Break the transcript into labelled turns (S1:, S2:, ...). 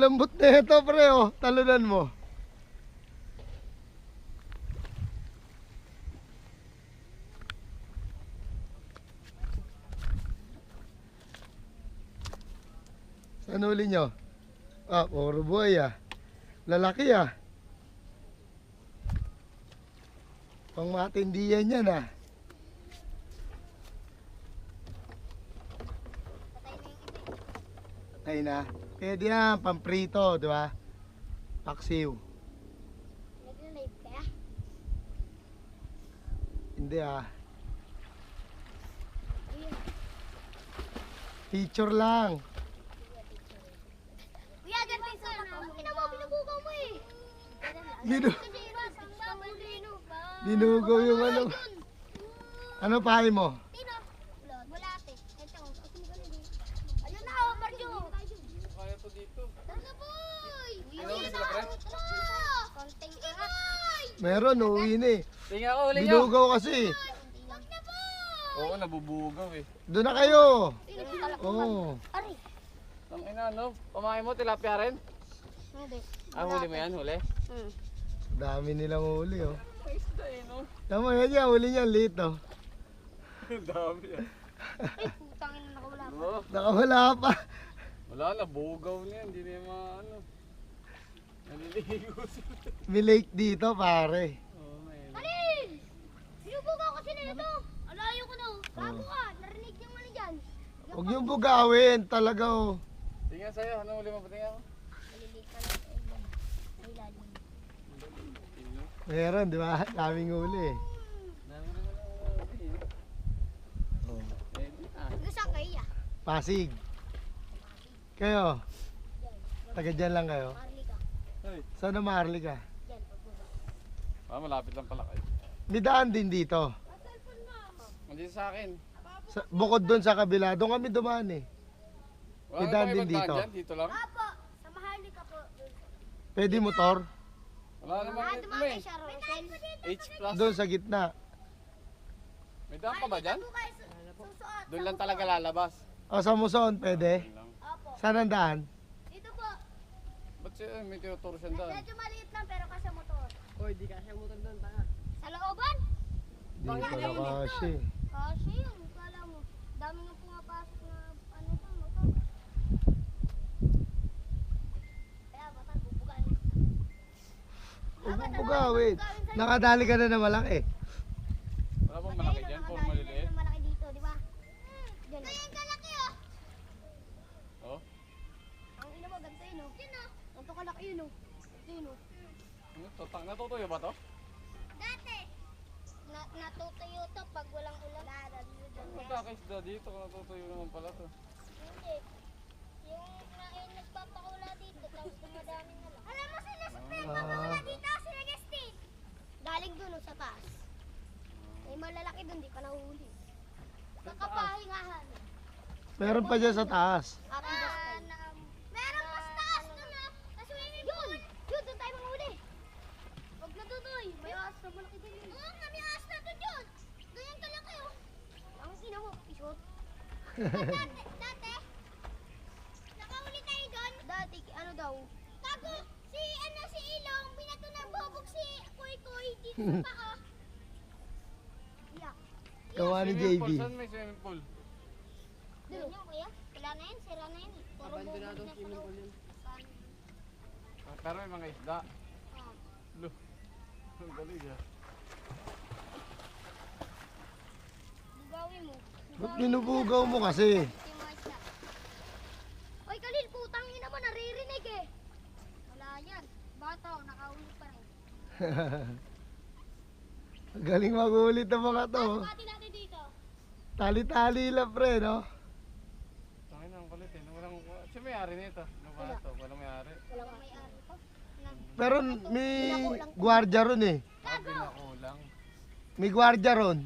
S1: lambot na ito, pre, oh. Talunan mo. Saan huli nyo? Ah, puro buhay ah. Lalaki ah. Pang matindihan yan ah. Patay na. Pwede yan, pamprito, di ba? Paksiw.
S2: Nag-live kaya?
S1: Hindi ah. Picture lang.
S2: Kuya, ganito yung sana. Ina mo, binubugaw mo eh.
S1: Binugaw yung ano. Ano pahay mo?
S2: Tino? Wala ate. Ito. Ayun na, oh, Marjo.
S3: Kaya to dito.
S2: Tara boy.
S3: Ano ulit sila, pre?
S2: Konting boy.
S1: Meron, uuwi na eh.
S3: Tingnan ako, huli nyo.
S1: Binugaw kasi.
S2: Wag na boy.
S3: Oo, nabubugaw eh.
S1: Doon na kayo.
S2: Oo.
S1: Oo.
S2: Ari.
S3: Tangina, ano? Pamahay mo, tilapia rin?
S2: Hindi.
S3: Ah, huli mo yan, huli?
S1: Dami nilang huli oh.
S3: May isda eh, no?
S1: Tama yan yan, huli niyan, lit oh.
S3: Ang dami ah.
S2: Ay, putang ina nakawala pa.
S3: Oo.
S1: Nakawala pa.
S3: Wala, nabugaw na yan. Hindi na yung mga ano. Naliligo sila.
S1: May lake dito pare.
S3: Oo, may
S2: Alin! Binubugaw kasi na ito. Alayo ko na. Bago ka. Narinig yung ano dyan.
S1: Huwag niyong bugawin talaga oh.
S3: Tingnan sa'yo, ano huli mo? Patingnan ako.
S2: Maliliit ka lang. Ay, lalim.
S3: Tingnan.
S1: Meron, di ba? Daming huli eh.
S3: Dami naman ang huli eh.
S1: Oh.
S3: Pwede ah.
S2: Gusto kaya.
S1: Pasig. Kayo, taga dyan lang kayo.
S2: Marley ka.
S3: Ay,
S1: Saan na maarli ka?
S2: Yan, pagbaba.
S3: malapit lang pala kayo.
S1: May daan din dito.
S3: Andito sa akin.
S1: Bukod doon sa kabila, doon kami dumaan eh.
S3: Wala
S1: May daan
S3: na
S1: din
S3: ibang
S1: dito.
S3: daan dyan, dito lang.
S2: Apo, sa Maharley ka po.
S1: Pwede motor?
S3: Wala naman dito
S2: Dumami
S3: eh.
S2: siya, Rosel.
S3: H plus.
S1: Doon sa gitna.
S3: May daan pa ba dyan?
S2: Susuot.
S3: Doon lang talaga lalabas.
S1: O sa Muson, pwede.
S3: Doon lang.
S2: Apo.
S1: Saan ang daan?
S2: Dito po.
S3: Ba't siya may tinuturo siyang daan?
S2: Medyo maliit lang pero kasi motor.
S4: Hoy, di kasya motor doon, tanga.
S2: Sa looban?
S1: Dito na kasi.
S2: Kasi yun, kala mo. Dami nga pumapasok na ano pa, motor. Kaya batal, bubugaan.
S1: Huwag mong bugawin. Nakadali ka na na malaki.
S3: Wala bang malaki dyan? Puro maliliit?
S2: Malaki dito, di ba? Diyan. Kaya yung kalaki oh.
S3: Oh?
S2: Ang ina mo, ganito yun oh. Yun oh. Ganito kalaki yun oh. Ito yun oh.
S3: Ano to? Natutuyo ba to?
S2: Dati. Natutuyo to pag walang ulan.
S3: Magkakaisda dito kung natutuyo naman pala to.
S2: Hindi. Yung nagpapakula dito, tapos dumadami na lang. Alam mo sila sa nagpapakula dito, sila Gesti. Galing dun oh, sa taas. May malalaki dun, di pa nahuli. Kakapahingahan.
S1: Meron pa dyan sa taas.
S2: Meron pa sa taas dun ah. Sa swimming pool. Yun, dun tayo manghuli. Huwag na tutoy. May ahas na malaki dun yun. Oo nga, may ahas na dun yun. Ganyan kalaki oh. Ang ina mo, isot. Dati, nakahuli tayo dun. Dati, ano daw? Tago, si Ilong, binato ng bobog si Koy Koy dito sa paa. Iyak.
S1: Gawa ni
S3: Swimming
S1: JB.
S3: pool, saan may swimming pool?
S2: Doon yung kuya. Wala na yun, sira na yun. Puro
S4: Abandonado
S2: bubog na
S4: swimming
S2: puro.
S4: pool yun.
S3: Ah, pero may mga isda.
S2: Ah.
S3: Lo. Ang galing ah.
S2: Bugawin mo.
S1: Ba't binubugaw mo kasi?
S2: Si Masya. Oy, Kalil, putang ina mo, naririnig eh. Wala yan. Bata, nakahuli pa rin.
S1: Galing magulit ang mga to.
S2: Pati natin dito.
S1: Tali-tali lang pre, no?
S3: Tangin ang kulit eh. Walang, siya may-ari nito. Ano ba ito? Walang may-ari.
S2: Wala kang may-ari pa.
S1: Pero may gwardiya ron eh.
S3: Ah, binakulang.
S1: May gwardiya ron.